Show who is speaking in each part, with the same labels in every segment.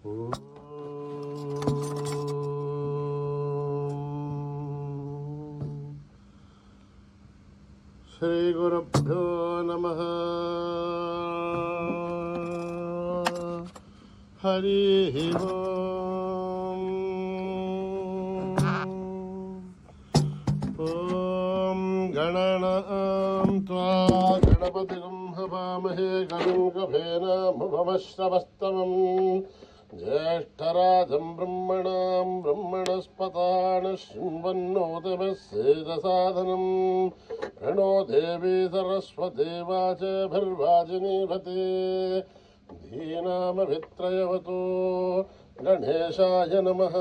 Speaker 1: శ్రీగురుభ్యో నమః. హరి ఓం. ఓం గణనాం త్వా గణపతిం హవామహే కవిం కవీనాముపమశ్రవస్తమం. జ్యేష్ఠరాజం బ్రహ్మణాం బ్రహ్మణస్పతాన శృण्वन्नोतिभिस्सेदसादनं प्रणो देवी सरस्वती वाचभिर्वाजिनीवती. धीनामभित्रयवतु गणेशाय नमः.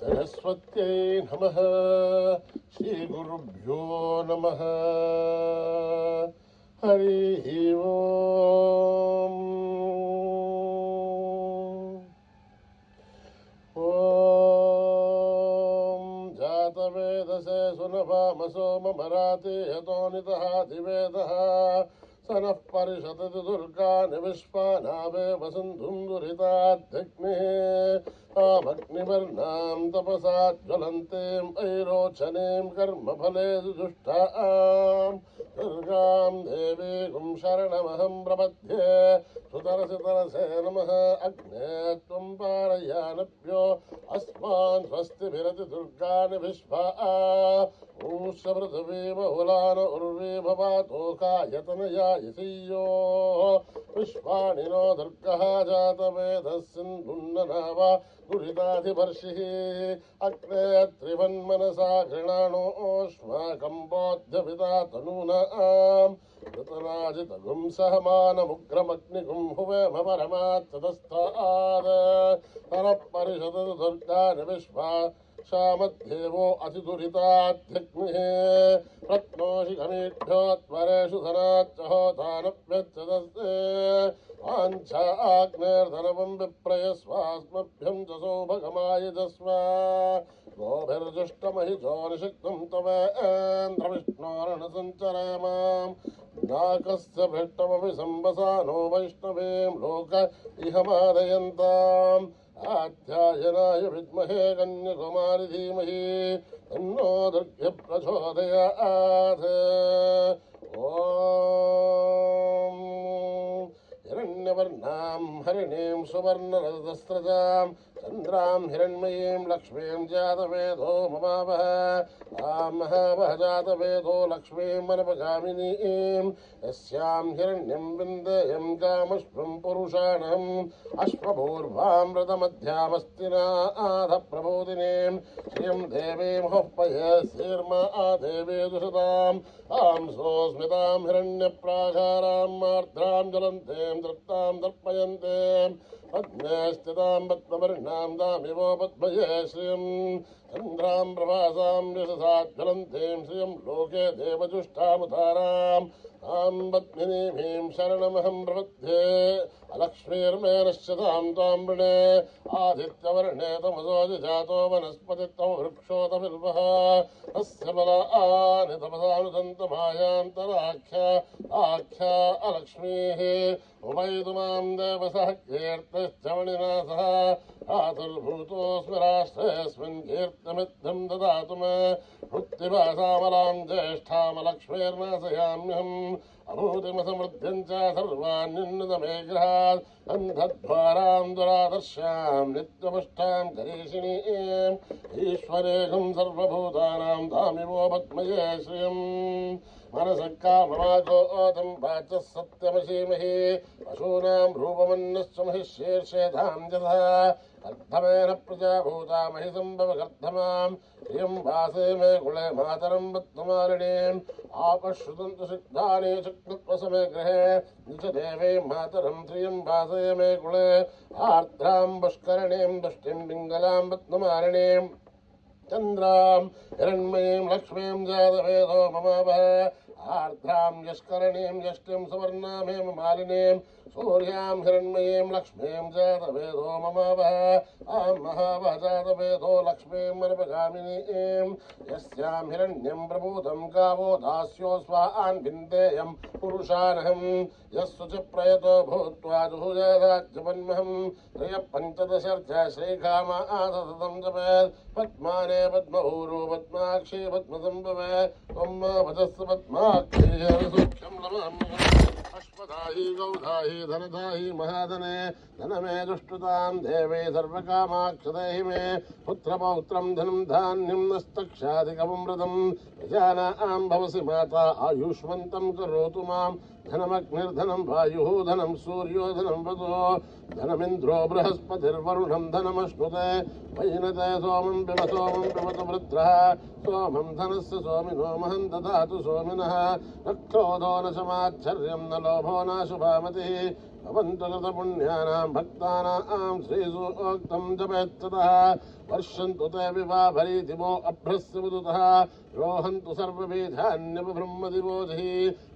Speaker 1: सरस्वत्यै नमः. श्रीगुरुभ्यो नमः. हरि ओम. ओम जातवेदसे सुनभामसो ममराति यतो नितः दिवेदः. सनः परिषदति दुर्गानि विश्वानावे वसन्धुं दुरिताध्यग्निः. आमग्निवर्णां तपसा ज्वलन्तीं ऐरोचनीं कर्मफले दुष्टां दुर्गां देवीं शरणमहं प्रपद्ये. सुतरसितरसे नमः. अग्ने त्वं पारयानभ्यो अस्मान् स्वस्तिभिरति दुर्गानि विश्वा. ऊषपृथिवी बहुलान उर्वी भवातोकायतनया यसीयो. विश्वानि नो दुर्गः जातवेदः सिन्धुन्ननाव दुरिताधिवर्षिः. अग्ने त्रिवन्मनसा गृणाणोऽस्माकं बोध्यपिता तनूनाम्. ऋतराजितगुं सहमानमुग्रमग्निगुं हुवेम परमात्ततस्तात्. तरः परिषदतु दुर्गानि विश्वा शामध्येवो अतिदुरिताध्यग्निः. रत्नोषिखमेभ्यो त्वरेषु धनाच्च होतानप्यच्छदस्ते. वाञ्छा आग्नेर्धनवं विप्रयस्वास्मभ्यं च सौभगमायजस्व. गोभिर्जुष्टमहिषो निषिक्तं तवेन्द्रविष्णोरणसञ्चरामां. नाकस्य भृष्टमपि सम्वसानो वैष्णवीं लोक इहमादयन्ताम्. आध्यायनाय विद्महे कन्याकुमारी धीमहि तन्नो दुर्गे प्रचोदयात्. ओम हिरण्यवर्णां हरिणीं सुवर्णरजतस्रजां चन्द्रां हिरण्मयीं लक्ष्मीं जातवेदो ममावह. तां महावह जातवेदो लक्ष्मीं मनपगामिनीं. यस्यां हिरण्यं विन्देयं कामश्वं पुरुषाणम्. अश्वपूर्वां व्रतमध्यामस्तिनाथ प्रबोधिनीं. श्रियं देवीं होपये सीर्मा देवी दुषताम्. आं सोऽस्मितां हिरण्यप्राकारां मार्द्रां ज्वलन्तीं दृप्तां दर्पयन्तीं. पद्मे स्थितां पद्मवर्णां दामिवो पद्मये श्रियं. चन्द्रां प्रभासां यशसा ज्वलन्तीं श्रियं लोके देवजुष्टामुदारां. तां पद्मिनीं शरणमहं प्रपद्ये. अलक्ष्मीर्मे नश्यतां त्वां वृणे. आदित्यवर्णे तमसोऽधिजातो वनस्पतित्वं वृक्षोतबिल्वः. तस्य बलानि तपसानुसन्तमायान्तराख्या आख्या अलक्ष्मीः. उमयतु मां देवसः कीर्तिश्चवणिना सह. आतुर्भूतोऽस्मि राष्ट्रेऽस्मिन् कीर्तिमिद्धं ददातु मे. भुक्तिभासामलां ज्येष्ठामलक्ष्मीर्नाशयाम्यहम्. अभूतिमसमृद्ध्यं च सर्वान्युन्नतमे गृहात्. अन्धद्वारां दुरादर्शां नित्यपुष्टां करीषिणीम्. ईश्वरेऽहं सर्वभूतानां धामिवो पद्मये श्रियम्. मनसः काममागोऽतं वाचः सत्यमशीमहि. पशूनां रूपमन्यस्य महिषीर्षेधां यथा. कर्धमेन प्रजाभूता महि सम्भवकर्धमां. श्रियं वासे मे कुले मातरं पद्ममालिनीम्. आपश्रुतन्तु सिद्धानि चक्रत्वसमे गृहे. निच देवे मातरं श्रियं वासे मे कुले. आर्द्रां पुष्करणीं दुष्टिं पिङ्गलां पद्ममालिनीम्. चन्द्रां हिरण्मयीं लक्ष्मीं जातवेदो ममावह. आर्द्रां यष्करणीं यष्टिं सुवर्णां हेममालिनीं. सूर्यां हिरण्मयीं लक्ष्मीं जातवेदो मम वः आं महावः जातवेदो लक्ष्मीं मनपगामिनीं यस्यां हिरण्यं प्रभूतं गावो दास्यो स्वान् विन्देयं पुरुषानहं यस्सु च प्रयतो भूत्वा जुहुजादाज्यपन्महं त्रयः पञ्चदशर्थ श्रीकाम आसततं जपेत् पद्माने पद्मभूरो पद्माक्षी पद्मसम्भवे त्वं भजस्व पद्माक्षी सूक्ष्यं लभाम्यहम् अश्वदायी गौधायी धनदायी महाधने धनमे दुष्टुतां देवे सर्वकामाक्षदेहि मे पुत्रपौत्रं धनं धान्यं नस्तक्षादिकमृतं प्रजानां भवसि माता आयुष्मन्तं करोतु मां धनमग्निर्धनं वायुः धनं सूर्यो धनं वसो धनमिन्द्रो बृहस्पतिर्वरुणं धनमश्नुते वैनते सोमं पिबत वृत्रः सोमं धनस्य सोमिनो महं ददातु सोमिनः न क्रोधो न समाच्छर्यं न लोभो न शुभामतिः भवन्तु कृतपुण्यानां भक्तानां श्रीसूक्तं जपेत्ततः वर्षन्तु ते विवाभरीतिमो अभ्रस्य विदुतः रोहन्तु सर्ववेधान्यपब्रह्मदिवोधिः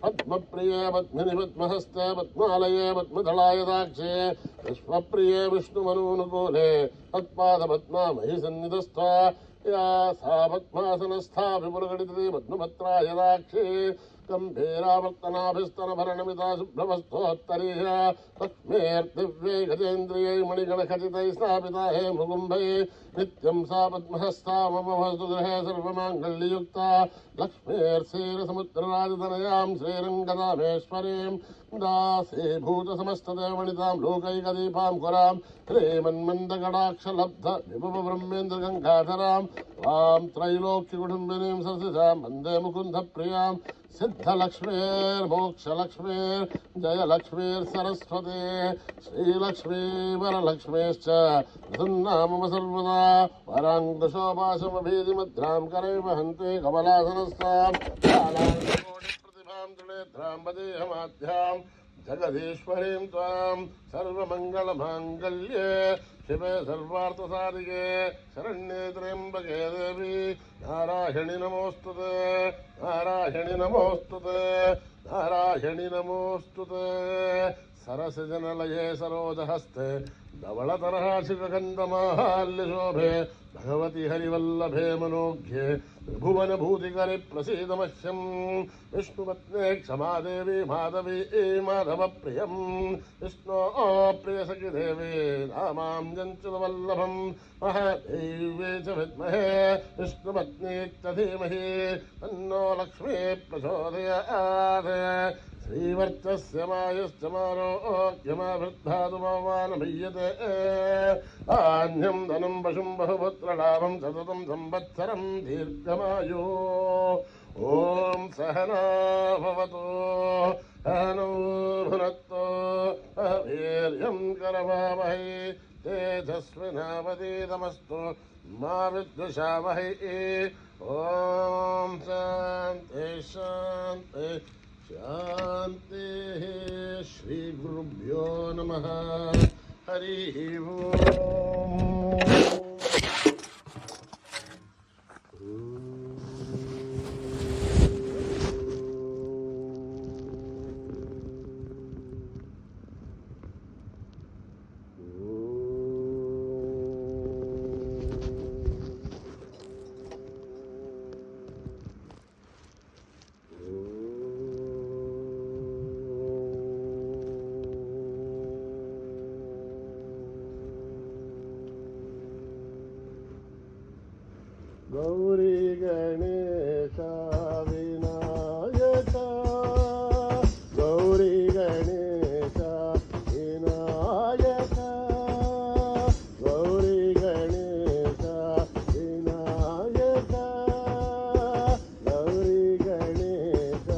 Speaker 1: पद्मप्रिये पद्मिनि पद्महस्ते पद्मालये पद्मदलाय दाक्षे विश्वप्रिये विष्णुमनूनुकूले तत्पादपद्मामयि सन्निधस्था या सा पद्मासनस्था विपुलगणिते पद्मपत्राय दाक्षे गम्भीरावर्तनाभिस्तनभरणमिता शुभ्रवस्तोत्तरीय लक्ष्मीर्दिव्यै गजेन्द्रियै मणिगणखचितैः स्थापिता हे मुकुम्भै नित्यं सा पद्महस्ता मम वस्तु गृहे सर्वमाङ्गल्ययुक्ता लक्ष्मीर्षीरसमुद्रराजतनयां श्रीरङ्गदामेश्वरीं दासीभूतसमस्तदेवनितां लोकैकदीपां कुरां श्रीमन्मन्दकटाक्षलब्ध विभुवब्रह्मेन्द्रगङ्गाधरां त्वां त्रैलोक्यकुटुम्बिनीं ससिजां वन्दे मुकुन्दप्रियां सिद्धलक्ष्मीर्मोक्षलक्ष्मीर् जयलक्ष्मीर्सरस्वती श्रीलक्ष्मी वरलक्ष्मीश्च प्रसन्ना मम सर्वदा वराङ्कुशोपाशमभीतिमुद्रां करे वहन्ति कमलासनस्तां प्रतिभां त्रिनेत्रां वदेहमाध्यां जगदीश्वरीं त्वां सर्वमङ्गलमाङ्गल्ये शिवे सर्वार्थसाधिके शरण्ये त्र्यम्बके देवी नारायणि नमोऽस्तुते नारायणि नमोऽस्तुते नारायणि नमोऽस्तुते सरसजनलये सरोजहस्ते धवलतरहाशिखगन्धमाहाल्यशोभे भगवति हरिवल्लभे मनोज्ञे त्रिभुवनभूतिकरि प्रसीदमह्यं विष्णुपत्ने क्षमादेवी माधवी माधवप्रियं विष्णो प्रियसखि देवी रामां जञ्चुवल्लभं महादेव्ये च विद्महे विष्णुपत्नीश्च धीमहि तन्नो लक्ष्मी प्रचोदयात् श्रीवर्चस्य मायुश्च मारोग्यमावृद्धातुमानमय्यते आन्यं धनं पशुं बहुपुत्रलाभं सततं संवत्सरं दीर्घमायो ॐ सहना भवतु सहनौ भुनक्तु वीर्यं करवावहै तेजस्विनावधीतमस्तु मा विद्विषावहै ॐ शान्ति शान्ति शांति श्रीगुरुभ्यो नमः हरिः गौरी गणेश विनायक गौरी गणेश विनायक गौरी गणेश विनायक गौरी गणेश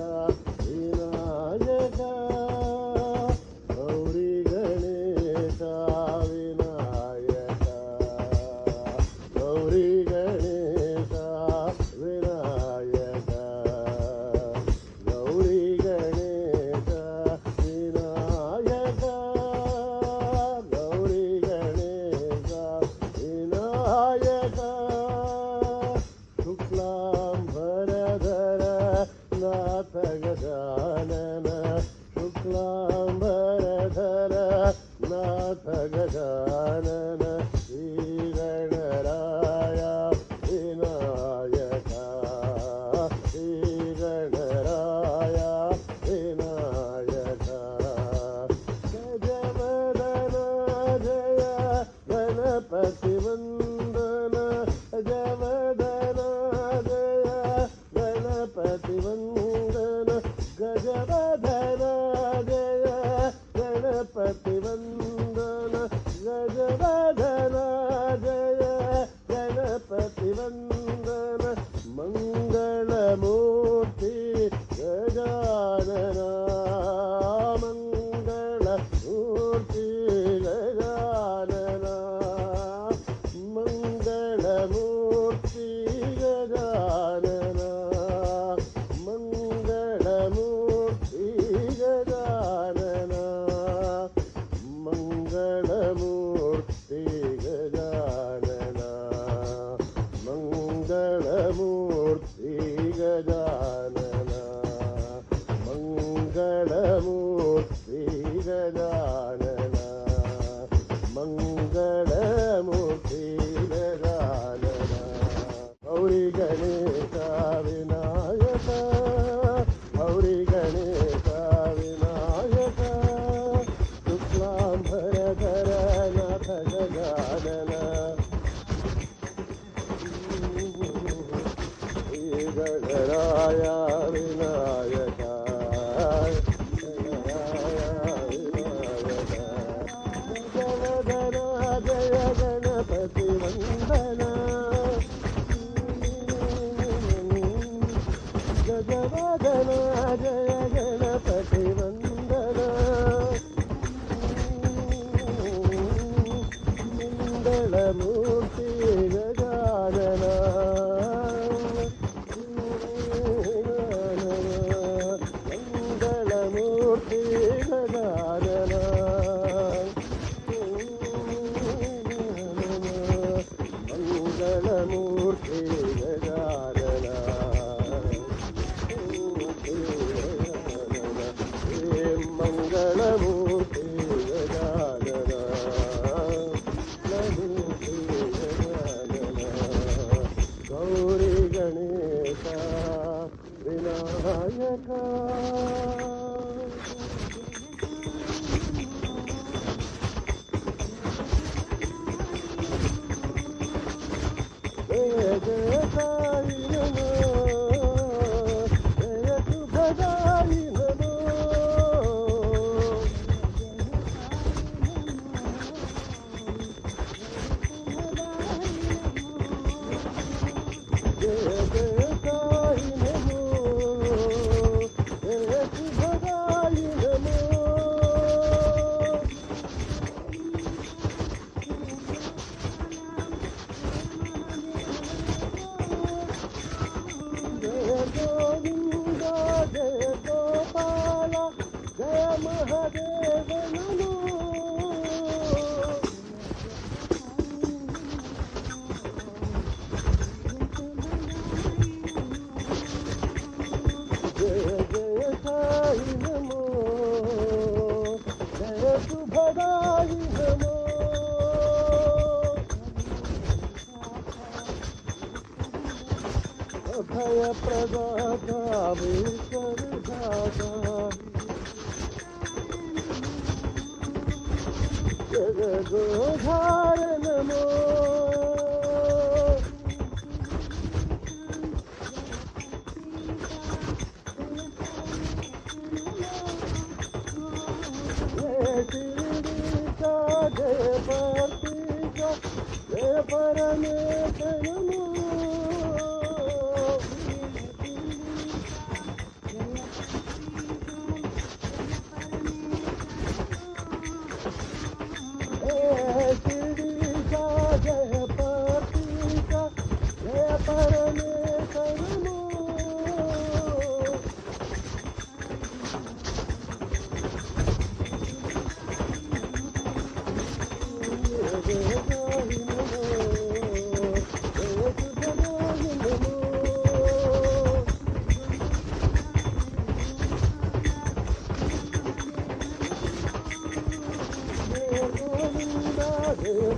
Speaker 1: विनायक गौरी गणेश विनायक गौरी विनायक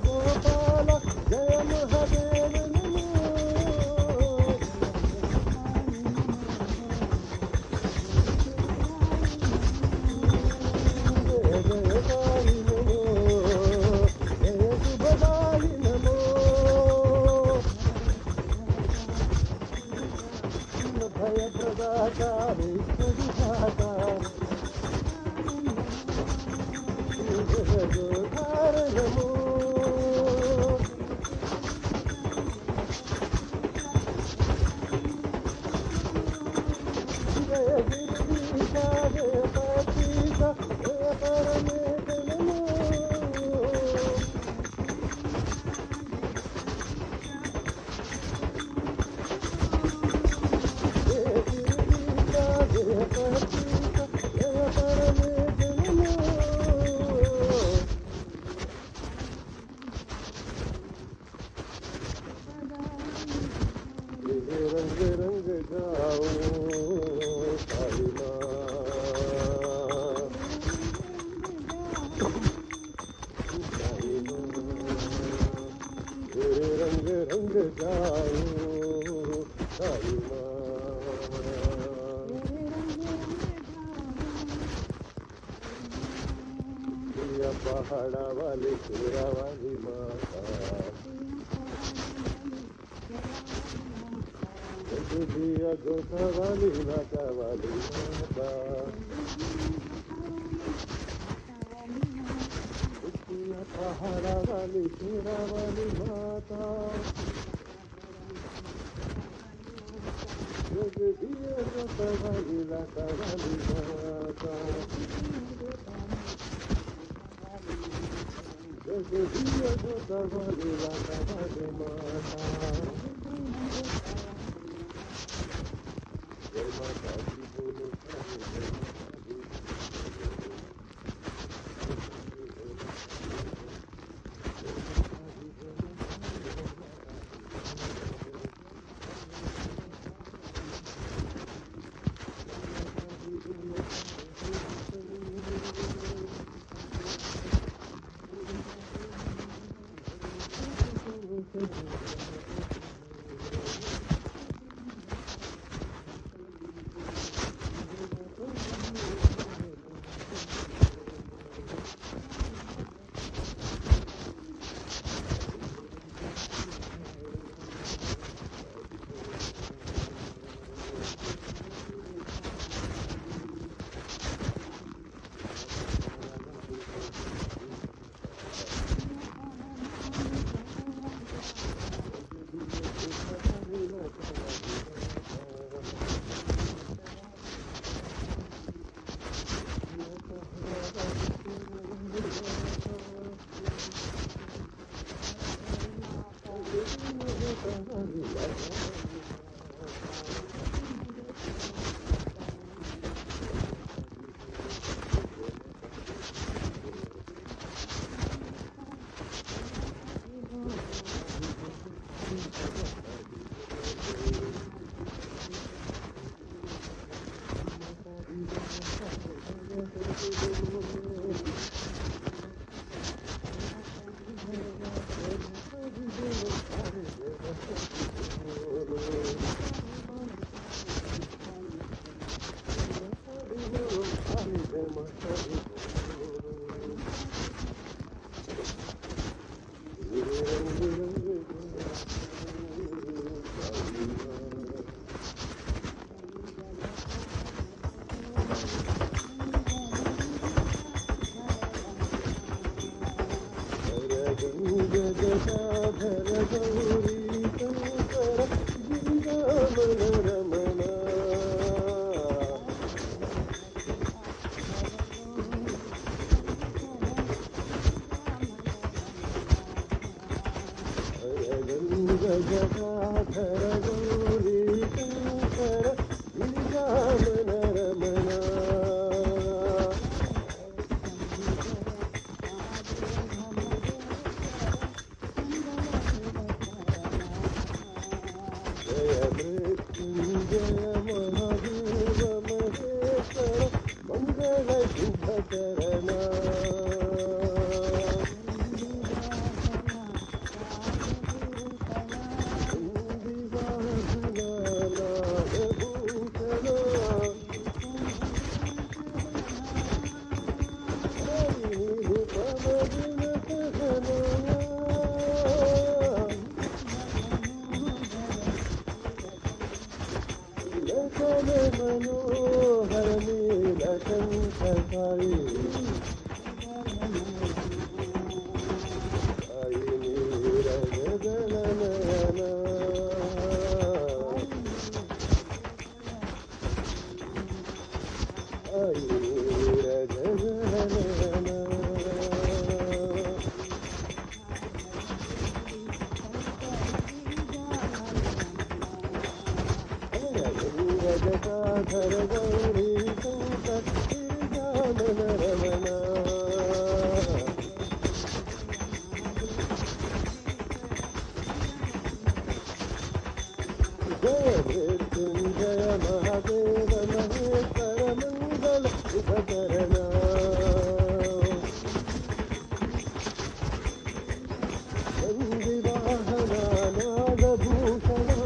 Speaker 1: గోపాల జయ మహదేవ నమో జయ జయకారి నమో జయ శుభదాయి నమో భయప్రదాత విష్ణుదాత జగదోధార నమో జయ గిరీశ జయ పతీశ జయ పరమేశ నమో జయ గిరీశ జయ పతీశ జయ పరమేశ నమో रंग रंग गाओ साई माँ रंग रंग गाओ साई माँ पहाड़ा वाली शेरा वाली माता दिया गोता वाली माता वाली माता पहाड़ा वाली शेरा वाली माता जग दिया गोता वाली लाता वाली माता जग दिया गोता वाली लाता वाली माता जय माता दी बोलो जटाधर गौरी शंकर गिरिजानन रमना जय मृत्युंजय महादेव महेश्वर मंगल उपकरणा चंदिवाहना नागभूषणा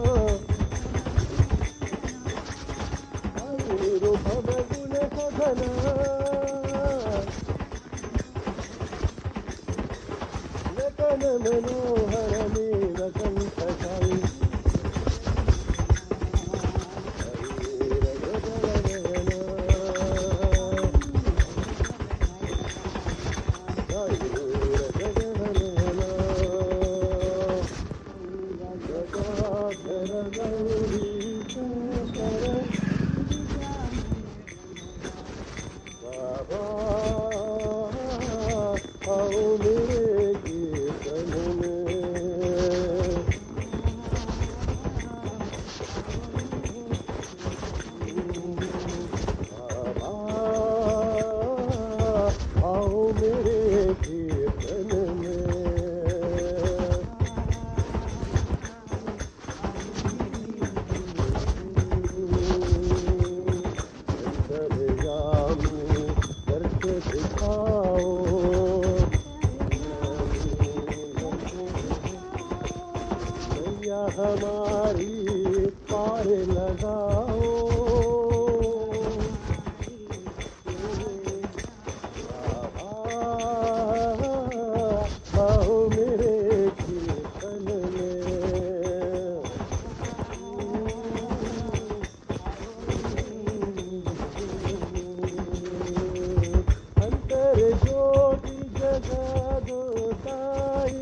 Speaker 1: आयुर्भवगुण सघना नटन मनोहर नीलकंठशायी हमारी पार लगाओ आओ मेरे कीर्तन में अंतर ज्योति जगा दो साई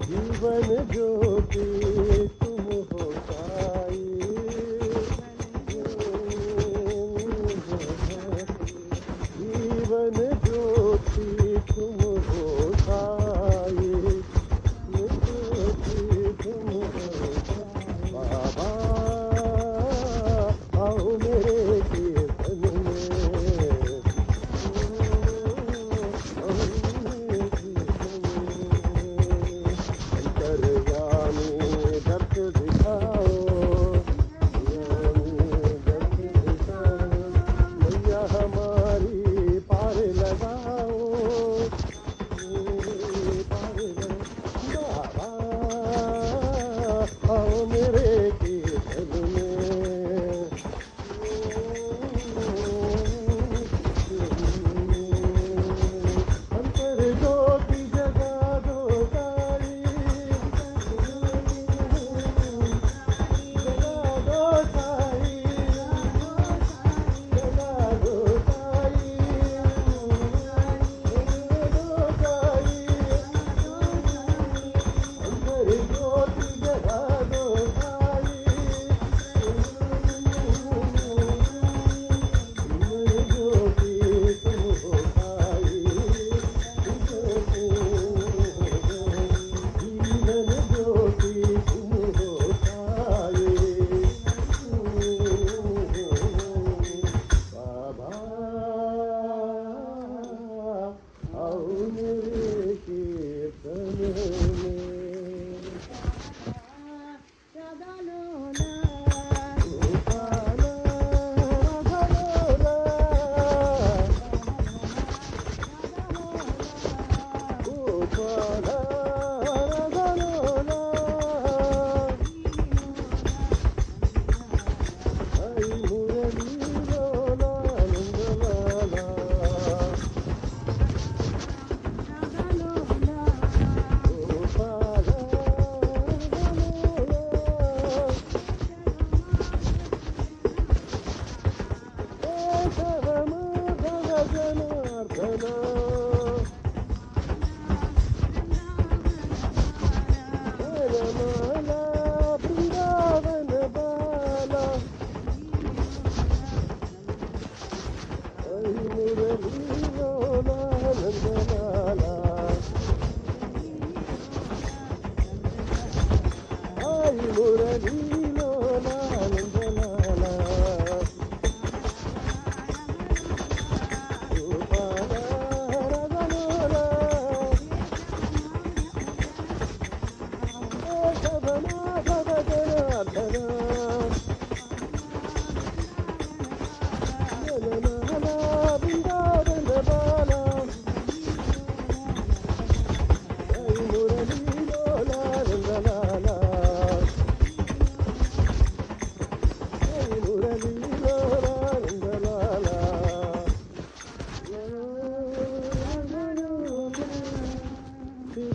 Speaker 1: जीवन ज्योति तुम हो साई जीवन ज्योति तुम हो साई ज्योति तुम हो बाबा आओ मेरे कीर्तन में अंतर्यामी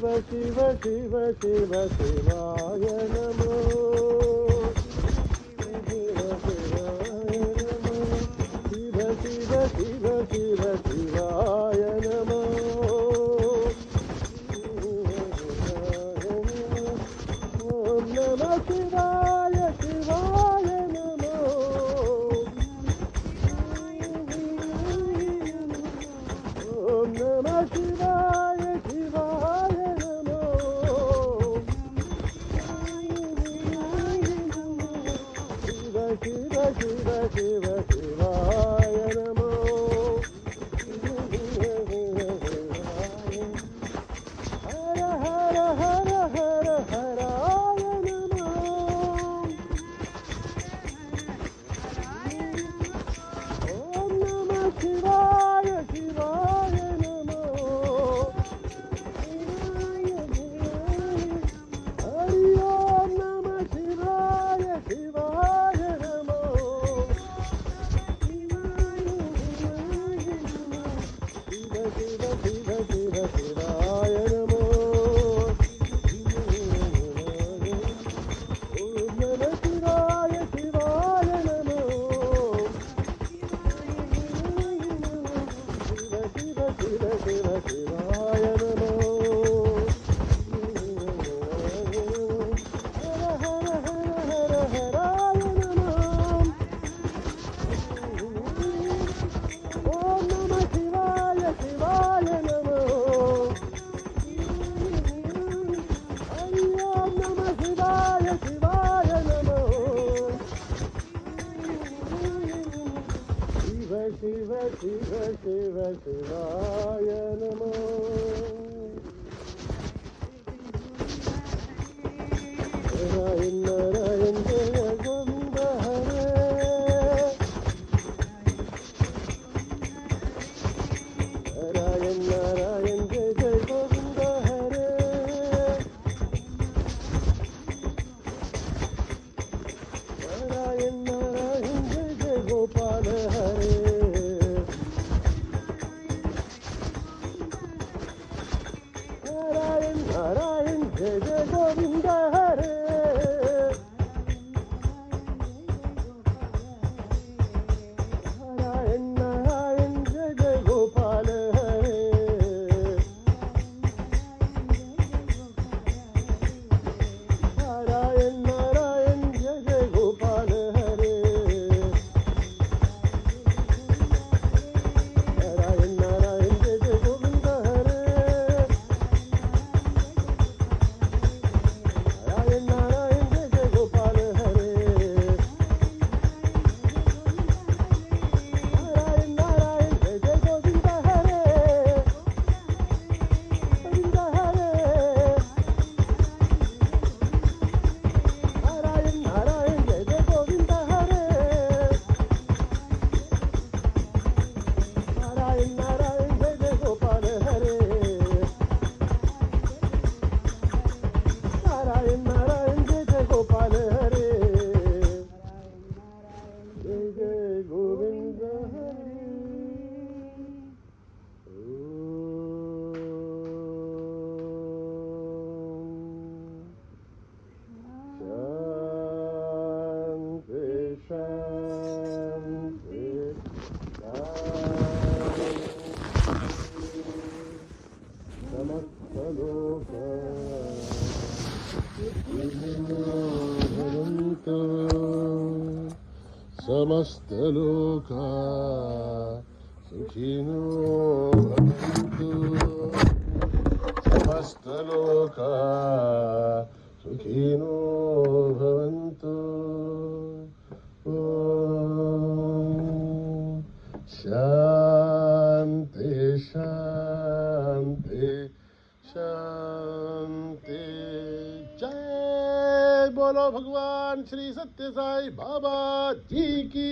Speaker 1: शिव शिव शिव शिवाय नमो शिव शिवाय नमो शिव शिव शिव शिव शिवाय नमो ओम नमः शिवाय शिवाय नमो ओम नमः शिवाय शिवाय नमो शिव शिव शिव शिव शिवाय नमो हर हर हर हर हराय नमो ओम नमः शिवाय शिवाय नमो हरि ओम नमः शिवाय शिवाय नमो शिव शिव शिव शिव शिवाय नमो ओम नमः शिवाय शिवाय नमो शिव शिव शिव शिव शिवाय नमो हर हर हर हर हराय नमो ओम नमः शिवाय शिवाय नमो हरि ओम नमः शिवाय शिवाय नमो शिव शिव शिव शिव शिवाय नमो नारायण नारायण जय गोविंद हरे नारायण नारायण जय जय गोविंद हरे नारायण नारायण जय जय गोपाल हरे नारायण नारायण जय जय गोविंद हरे नारायण नारायण जय जय गोपाल हरे नारायण नारायण जय जय गोपाल हरे नारायण नारायण जय जय गोविंद हरे नारायण नारायण जय जय गोपाल हरे नारायण नारायण जय जय गोविंद हरे गोविंद हरे नारायण नारायण जय जय गोविंद हरे नारायण नारायण जय जय गोपाल हरे नारायण नारायण जय जय गोपाल हरे जय जय गोविंद हरे शांति शांति समस्तलोका भवन्तु समस्तलोका सुखिनो भवन्तु समस्तलोका सुखिनो भवन्तु ॐ शान्ति शान्ति शान्ति जय बोलो भगवान श्री सत्य साई बाबा जी की